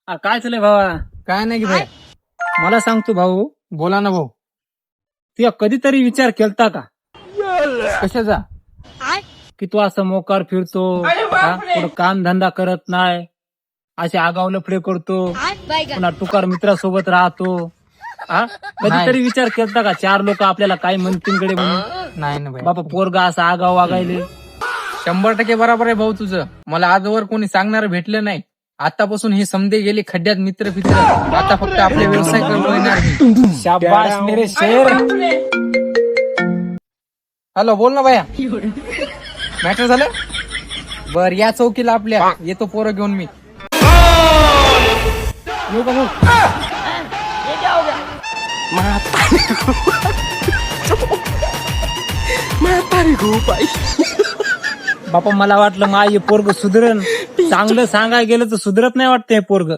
काय चालय भावा? काय नाही की भाई. मला सांगतो भाऊ, बोला ना भाऊ. तुला कधीतरी विचार केलता का कशाचा? की तू असं मोकार फिरतो, कुठं काम धंदा करत नाही, असे आगाव लफडे करतो, पुन्हा टुकार मित्रासोबत राहतो. कधीतरी विचार केलता का चार लोक आपल्याला काय म्हणतील कडे म्हणून? नाही ना भाई. बाबा पोरगा असा आगाव वागायले. 100% बरोबर आहे भाऊ तुझं. मला आजवर कोणी सांगणार भेटलं नाही. आतापासून हे समजे गेले खड्ड्यात मित्र फित्र. आता फक्त आपले व्यवसाय करू येणार मी. शाबाश मेरे शेर. हॅलो, बोल ना भैया. मॅटर झालं? बर, या चौकीला आपल्या येतो पोरं घेऊन मी. येऊ का भाऊ? बापा मला वाटलं मा हे पोरग सुधरण. चांगलं सांगायला गेलं तर सुधरत नाही वाटतं हे पोरग.